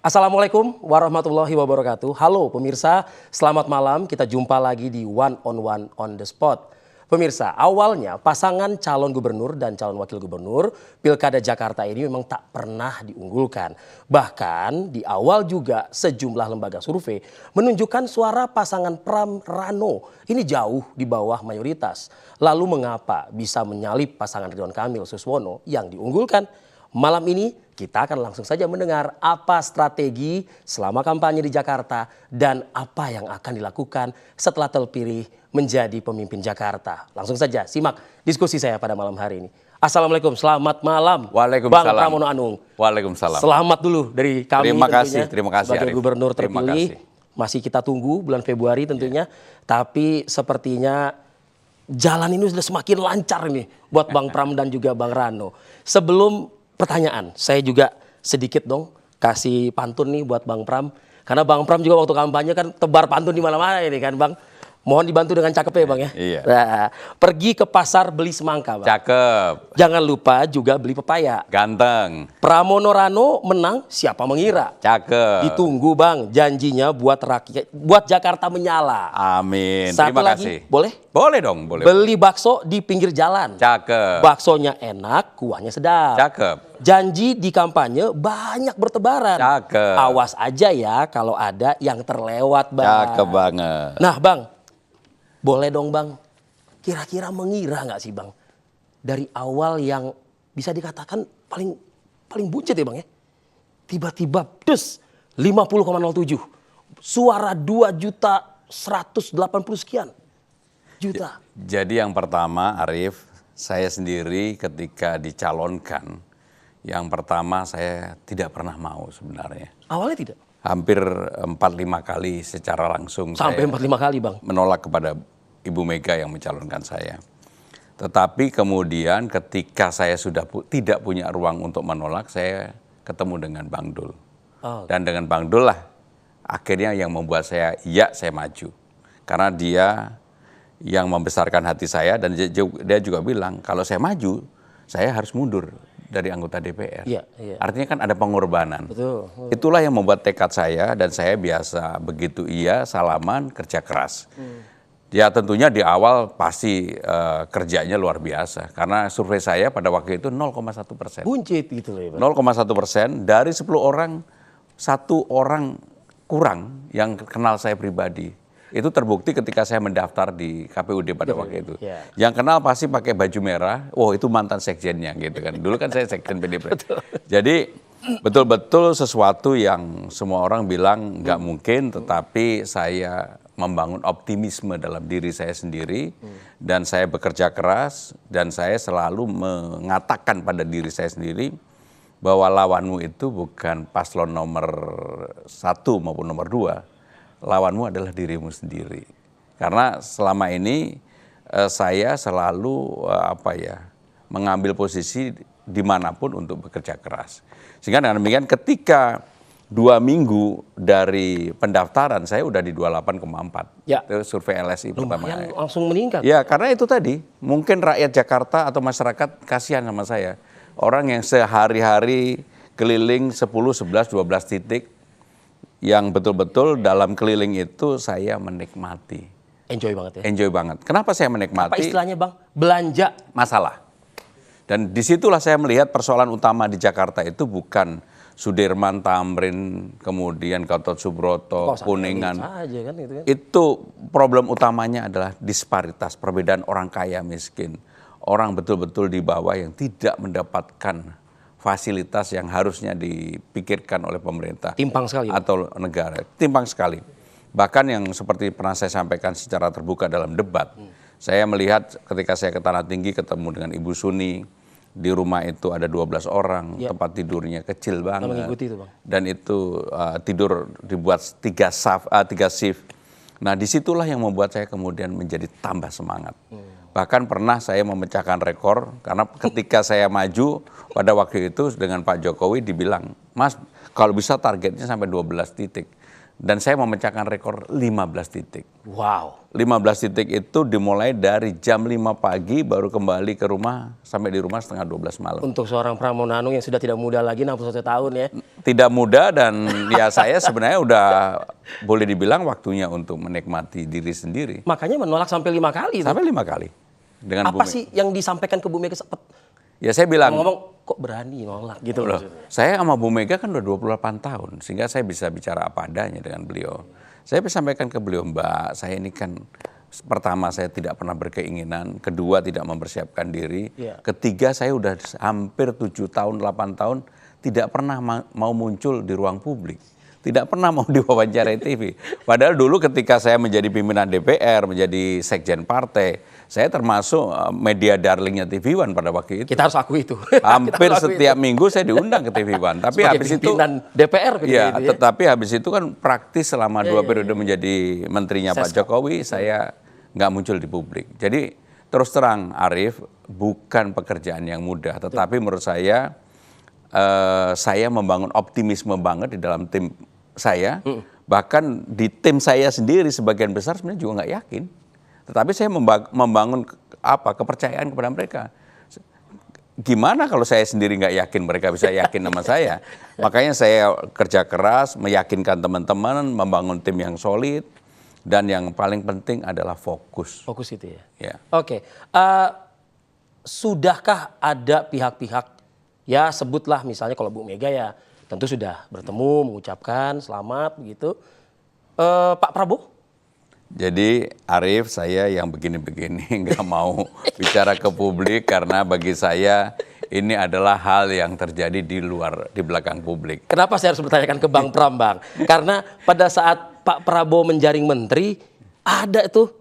Assalamualaikum warahmatullahi wabarakatuh. Halo pemirsa, selamat malam. Kita jumpa lagi di One on the Spot. Pemirsa, awalnya pasangan calon gubernur dan calon wakil gubernur Pilkada Jakarta ini memang tak pernah diunggulkan. Bahkan di awal juga sejumlah lembaga survei menunjukkan suara pasangan Pram Rano ini jauh di bawah mayoritas. Lalu mengapa bisa menyalip pasangan Ridwan Kamil Suswono yang diunggulkan? Malam ini kita akan langsung saja mendengar apa strategi selama kampanye di Jakarta dan apa yang akan dilakukan setelah terpilih menjadi pemimpin Jakarta. Langsung saja simak diskusi saya pada malam hari ini. Assalamualaikum, selamat malam. Waalaikumsalam. Bang Pramono Anung. Waalaikumsalam. Selamat dulu dari kami Terima kasih sebagai Arif. gubernur terpilih. Masih kita tunggu bulan Februari tentunya. Tapi sepertinya jalan ini sudah semakin lancar nih buat Bang Pram dan juga Bang Rano. Sebelum pertanyaan, saya juga sedikit dong kasih pantun nih buat Bang Pram. Karena Bang Pram juga waktu kampanye kan tebar pantun di mana-mana ini kan Bang. Mohon dibantu dengan cakep ya Bang ya. Iya. Nah, pergi ke pasar beli semangka Bang. Cakep. Jangan lupa juga beli pepaya. Ganteng. Pramono Rano menang, siapa mengira. Cakep. Ditunggu Bang, janjinya buat rakyat, buat Jakarta menyala. Amin. Satu Terima lagi, kasih. boleh? Boleh dong, boleh. Beli bakso di pinggir jalan. Cakep. Baksonya enak, kuahnya sedap. Cakep. Janji di kampanye banyak bertebaran. Cakep. Awas aja ya kalau ada yang terlewat Bang. Cakep banget. Nah Bang, boleh dong Bang, kira-kira mengira nggak sih Bang? Dari awal yang bisa dikatakan paling buncit ya Bang ya. Tiba-tiba des 50,07. Suara 2.180 sekian juta. Jadi yang pertama Arif, saya sendiri ketika dicalonkan, yang pertama saya tidak pernah mau sebenarnya. Awalnya tidak? Hampir 4-5 kali secara langsung Sampai saya 4-5 kali Bang? menolak kepada Ibu Mega yang mencalonkan saya. Tetapi kemudian ketika saya sudah tidak punya ruang untuk menolak, saya ketemu dengan Bang Dul. Oh. Dan dengan Bang Dul lah akhirnya yang membuat saya maju. Karena dia yang membesarkan hati saya dan dia juga bilang kalau saya maju, saya harus mundur dari anggota DPR. Iya, iya. Artinya kan ada pengorbanan. Betul. Itulah yang membuat tekad saya dan saya biasa begitu salaman, kerja keras. Ya tentunya di awal pasti kerjanya luar biasa. Karena survei saya pada waktu itu 0,1%. Buncit gitu loh ya Bang. 0,1% dari 10 orang, 1 orang kurang yang kenal saya pribadi. Itu terbukti ketika saya mendaftar di KPUD pada waktu itu. Yeah. Yang kenal pasti pakai baju merah, oh itu mantan sekjennya gitu kan. Dulu kan saya sekjen PDIP. Jadi betul-betul sesuatu yang semua orang bilang nggak mungkin, tetapi saya membangun optimisme dalam diri saya sendiri dan saya bekerja keras dan saya selalu mengatakan pada diri saya sendiri bahwa lawanmu itu bukan paslon nomor 1 maupun nomor 2. Lawanmu adalah dirimu sendiri. Karena selama ini saya selalu mengambil posisi dimanapun untuk bekerja keras. Sehingga dengan demikian ketika 2 minggu dari pendaftaran saya udah di 28,4. Ya. Itu survei LSI pertama. Lumayan langsung meningkat. Ya karena itu tadi mungkin rakyat Jakarta atau masyarakat kasihan sama saya. Orang yang sehari-hari keliling 10, 11, 12 titik yang betul-betul dalam keliling itu saya menikmati. Enjoy banget ya. Enjoy banget. Kenapa saya menikmati? Apa istilahnya Bang? Belanja. Masalah. Dan disitulah saya melihat persoalan utama di Jakarta itu bukan Sudirman, Tamrin, kemudian Gatot Subroto, Kuningan. Aja kan, gitu kan. Itu problem utamanya adalah disparitas, perbedaan orang kaya miskin. Orang betul-betul di bawah yang tidak mendapatkan fasilitas yang harusnya dipikirkan oleh pemerintah. Timpang sekali. Atau negara. Timpang sekali. Bahkan yang seperti pernah saya sampaikan secara terbuka dalam debat. Saya melihat ketika saya ke Tanah Tinggi ketemu dengan Ibu Suni. Di rumah itu ada 12 orang. Ya. Tempat tidurnya kecil banget. Mengikuti itu Bang. Dan itu tidur dibuat 3 shift. Nah disitulah yang membuat saya kemudian menjadi tambah semangat. Bahkan pernah saya memecahkan rekor karena ketika saya maju pada waktu itu dengan Pak Jokowi dibilang, Mas kalau bisa targetnya sampai 12 titik. Dan saya memecahkan rekor 15 titik. Wow. 15 titik itu dimulai dari jam 5 pagi baru kembali ke rumah sampai di rumah setengah 12 malam. Untuk seorang Pramono Anung yang sudah tidak muda lagi 61 tahun ya. Tidak mudah dan ya saya sebenarnya udah boleh dibilang waktunya untuk menikmati diri sendiri. Makanya menolak sampai 5 kali. Sampai 5 kali. Dengan Apa sih yang disampaikan ke Bu Mega? Ya saya bilang, Ngomong kok berani nolak gitu loh, maksudnya. saya sama Bu Mega kan udah 28 tahun, sehingga saya bisa bicara apa adanya dengan beliau. Saya bisa sampaikan ke beliau, Mbak, saya ini kan pertama saya tidak pernah berkeinginan, kedua tidak mempersiapkan diri, ketiga saya udah hampir 7 tahun, 8 tahun tidak pernah mau muncul di ruang publik. Tidak pernah mau diwawancarai TV. Padahal dulu ketika saya menjadi pimpinan DPR, menjadi sekjen partai, saya termasuk media darlingnya TV One pada waktu itu. Kita harus akui itu. Hampir setiap minggu saya diundang ke TV One. Tapi sebagai habis itu pimpinan DPR ya, gitu ya. tetapi habis itu kan praktis selama 2 periode menjadi menterinya Pak Jokowi, saya nggak muncul di publik. Jadi terus terang Arief, bukan pekerjaan yang mudah, tetapi menurut saya membangun optimisme banget di dalam tim saya, bahkan di tim saya sendiri sebagian besar sebenarnya juga nggak yakin. Tetapi saya membangun kepercayaan kepada mereka. Gimana kalau saya sendiri nggak yakin mereka bisa yakin sama saya? Makanya saya kerja keras, meyakinkan teman-teman, membangun tim yang solid, dan yang paling penting adalah fokus. Fokus itu ya. Ya. Oke. Sudahkah ada pihak-pihak, ya sebutlah misalnya kalau Bu Mega ya tentu sudah bertemu, mengucapkan selamat begitu. Pak Prabowo? Jadi Arief, saya yang begini-begini nggak mau bicara ke publik karena bagi saya ini adalah hal yang terjadi di belakang publik. Kenapa saya harus bertanyakan ke Bang Pram, Bang? Karena pada saat Pak Prabowo menjaring menteri, ada tuh,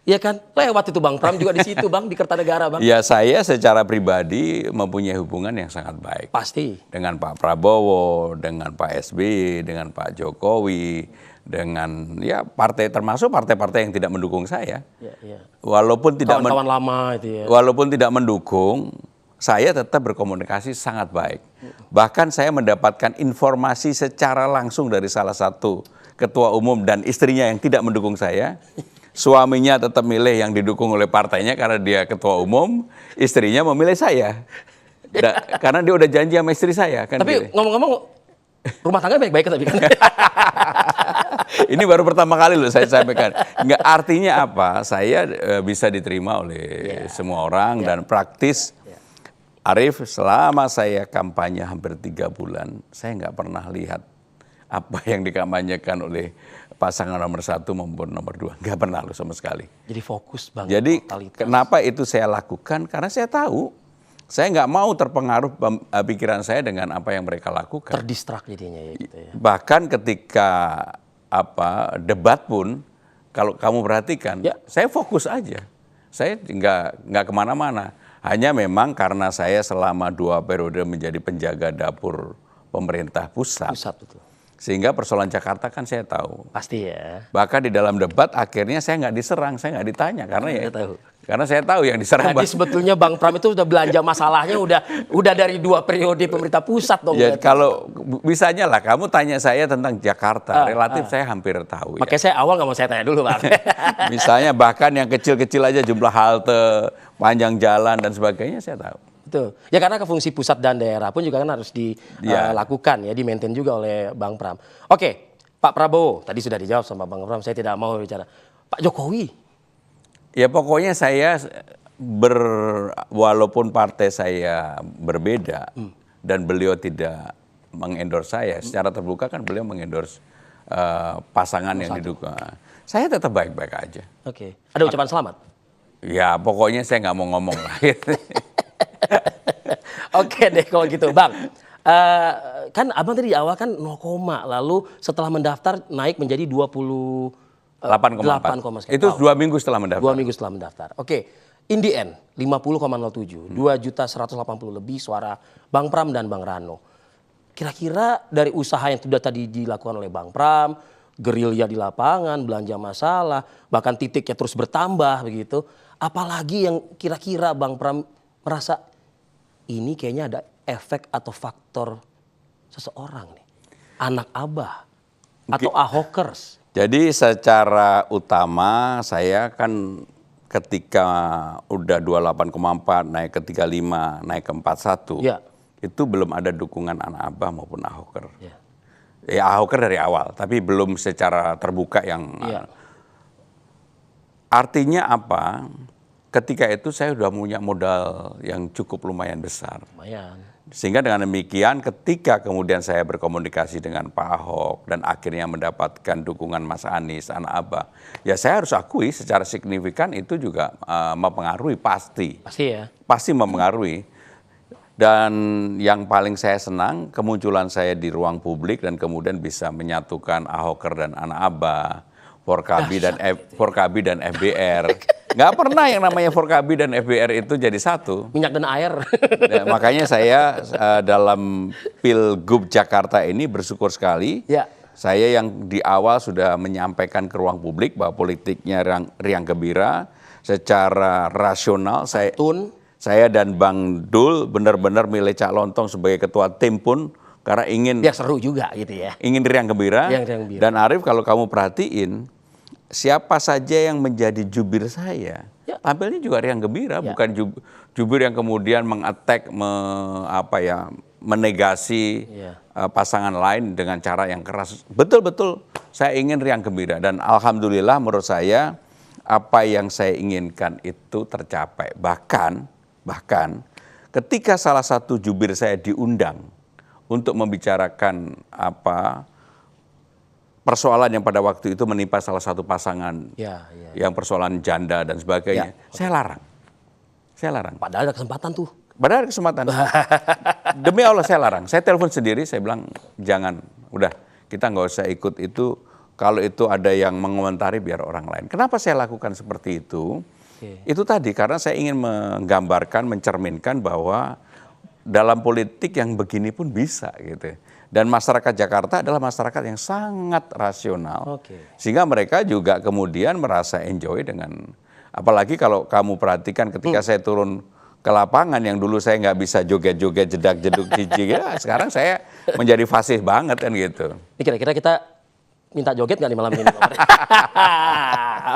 ya kan? Lewat itu Bang Pram juga di situ, Bang, di Kertanegara, Bang. Ya, saya secara pribadi mempunyai hubungan yang sangat baik. Pasti. Dengan Pak Prabowo, dengan Pak SBY, dengan Pak Jokowi, dengan ya partai, termasuk partai-partai yang tidak mendukung saya. Ya. Walaupun tidak kawan-kawan lama itu ya. Walaupun tidak mendukung, saya tetap berkomunikasi sangat baik. Bahkan saya mendapatkan informasi secara langsung dari salah satu ketua umum dan istrinya yang tidak mendukung saya. Suaminya tetap milih yang didukung oleh partainya karena dia ketua umum, istrinya memilih saya. Karena dia udah janji sama istri saya. Kan tapi ngomong-ngomong, rumah tangga baik-baik tapi kan. Ini baru pertama kali loh saya sampaikan. Nggak, artinya apa? Saya bisa diterima oleh semua orang dan praktis. Arief, selama saya kampanye hampir 3 bulan, saya nggak pernah lihat apa yang dikampanyekan oleh pasangan nomor 1 maupun nomor 2. Nggak pernah loh sama sekali. Jadi fokus Bang. Jadi kenapa itu saya lakukan? Karena saya tahu saya nggak mau terpengaruh pikiran saya dengan apa yang mereka lakukan. Terdistrak jadinya ya gitu ya. Bahkan ketika debat pun, kalau kamu perhatikan, saya fokus aja. Saya nggak kemana-mana. Hanya memang karena saya selama 2 periode menjadi penjaga dapur pemerintah pusat. Betul. Sehingga persoalan Jakarta kan saya tahu. Pasti ya. Bahkan di dalam debat akhirnya saya nggak diserang, saya nggak ditanya karena saya tahu yang diserang. Jadi sebetulnya Bang Pram itu udah belanja masalahnya udah dari 2 periode pemerintah pusat dong. Ya, kalau bisanya lah kamu tanya saya tentang Jakarta, relatif saya hampir tahu. Makanya saya awal nggak mau saya tanya dulu Bang. Misalnya bahkan yang kecil-kecil aja jumlah halte, panjang jalan dan sebagainya saya tahu. Betul. Ya karena ke fungsi pusat dan daerah pun juga kan harus dilakukan ya, di-maintain juga oleh Bang Pram. Oke, Pak Prabowo tadi sudah dijawab sama Bang Pram, saya tidak mau bicara. Pak Jokowi. Ya pokoknya saya walaupun partai saya berbeda dan beliau tidak mengendorse saya, secara terbuka kan beliau mengendorse pasangan yang didukung. Saya tetap baik-baik aja. Oke. Ada ucapan selamat? Ya pokoknya saya nggak mau ngomong lah. Oke deh kalau gitu Bang. Kan Abang tadi di awal kan 0, lalu setelah mendaftar naik menjadi 8,4. Itu 2 minggu setelah mendaftar. 2 minggu setelah mendaftar. Oke. In the end 50,07. 2.180.000 lebih suara Bang Pram dan Bang Rano. Kira-kira dari usaha yang sudah tadi dilakukan oleh Bang Pram, gerilya di lapangan, belanja masalah, bahkan titiknya terus bertambah begitu. Apalagi yang kira-kira Bang Pram merasa ini kayaknya ada efek atau faktor seseorang nih. Anak Abah atau Ahokers? Jadi secara utama saya kan ketika udah 28,4 naik ke 35, naik ke 41, Ya. itu belum ada dukungan anak Abah maupun Ahoker. Ya. Ya Ahoker dari awal, tapi belum secara terbuka yang Ya. artinya apa? Ketika itu saya sudah punya modal yang cukup lumayan besar. Lumayan. Sehingga dengan demikian ketika kemudian saya berkomunikasi dengan Pak Ahok dan akhirnya mendapatkan dukungan Mas Anies, anak Abah, ya saya harus akui secara signifikan itu juga mempengaruhi pasti. Pasti ya. Pasti mempengaruhi. Dan yang paling saya senang kemunculan saya di ruang publik dan kemudian bisa menyatukan Ahoker dan anak Abah, Forkabi dan FBR. Nggak pernah yang namanya Forkabi dan FBR itu jadi satu. Minyak dan air. Nah, makanya saya dalam Pilgub Jakarta ini bersyukur sekali. Ya. Saya yang di awal sudah menyampaikan ke ruang publik bahwa politiknya riang gembira, secara rasional. Saya dan Bang Dul benar-benar milih Cak Lontong sebagai ketua tim pun karena ingin Biar seru juga gitu ya. ingin riang gembira. Riang gembira. Dan Arief kalau kamu perhatiin siapa saja yang menjadi jubir saya, Ya. tampilnya juga riang gembira, Ya. bukan jubir yang kemudian mengattack, menegasi Ya. pasangan lain dengan cara yang keras. Betul-betul saya ingin riang gembira dan alhamdulillah menurut saya apa yang saya inginkan itu tercapai. Bahkan ketika salah satu jubir saya diundang untuk membicarakan persoalan yang pada waktu itu menimpa salah satu pasangan yang persoalan janda dan sebagainya, saya larang. Padahal ada kesempatan tuh. Padahal ada kesempatan. Demi Allah saya larang. Saya telepon sendiri, saya bilang jangan, udah kita nggak usah ikut itu. Kalau itu ada yang mengomentari biar orang lain. Kenapa saya lakukan seperti itu? Itu tadi karena saya ingin menggambarkan, mencerminkan bahwa dalam politik yang begini pun bisa gitu. Dan masyarakat Jakarta adalah masyarakat yang sangat rasional. Sehingga mereka juga kemudian merasa enjoy dengan, apalagi kalau kamu perhatikan ketika saya turun ke lapangan yang dulu saya nggak bisa joget-joget, jedak-jeduk cici, ya sekarang saya menjadi fasih banget kan gitu. Ini kira-kira kita minta joget nggak nih malam ini?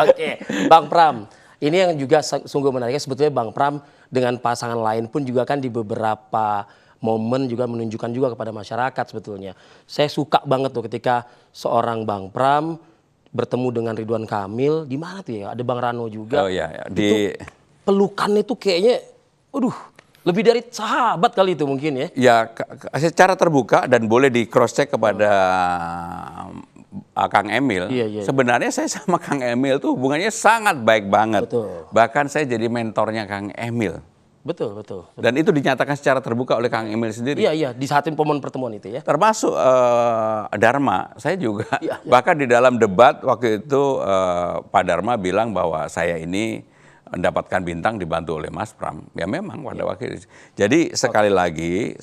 Oke, Bang Pram. Ini yang juga sungguh menariknya sebetulnya Bang Pram dengan pasangan lain pun juga kan di beberapa momen juga menunjukkan juga kepada masyarakat sebetulnya. Saya suka banget tuh ketika seorang Bang Pram bertemu dengan Ridwan Kamil, di mana tuh ya? Ada Bang Rano juga. Oh iya, Itu pelukannya tuh kayaknya, waduh, lebih dari sahabat kali itu mungkin ya. Ya secara terbuka dan boleh di cross check kepada Kang Emil. Sebenarnya saya sama Kang Emil tuh hubungannya sangat baik banget. Betul. Bahkan saya jadi mentornya Kang Emil. Betul. Dan itu dinyatakan secara terbuka oleh Kang Emil sendiri. Iya, di saat pertemuan itu ya. Termasuk Dharma, saya juga. Bahkan di dalam debat waktu itu Pak Dharma bilang bahwa saya ini mendapatkan bintang dibantu oleh Mas Pram. Ya memang pada waktu itu. Jadi sekali lagi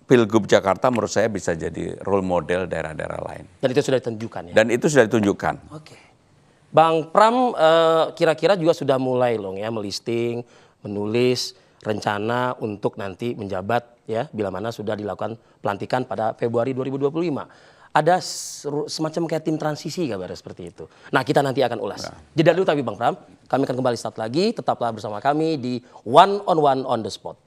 Pilgub Jakarta menurut saya bisa jadi role model daerah-daerah lain. Dan itu sudah ditunjukkan ya? Dan itu sudah ditunjukkan. Oke. Bang Pram kira-kira juga sudah mulai loh ya melisting, menulis rencana untuk nanti menjabat ya bila mana sudah dilakukan pelantikan pada Februari 2025. Ada semacam kayak tim transisi kabar seperti itu. Nah kita nanti akan ulas. Jeda dulu tapi Bang Pram, kami akan kembali saat lagi. Tetaplah bersama kami di One on One on the Spot.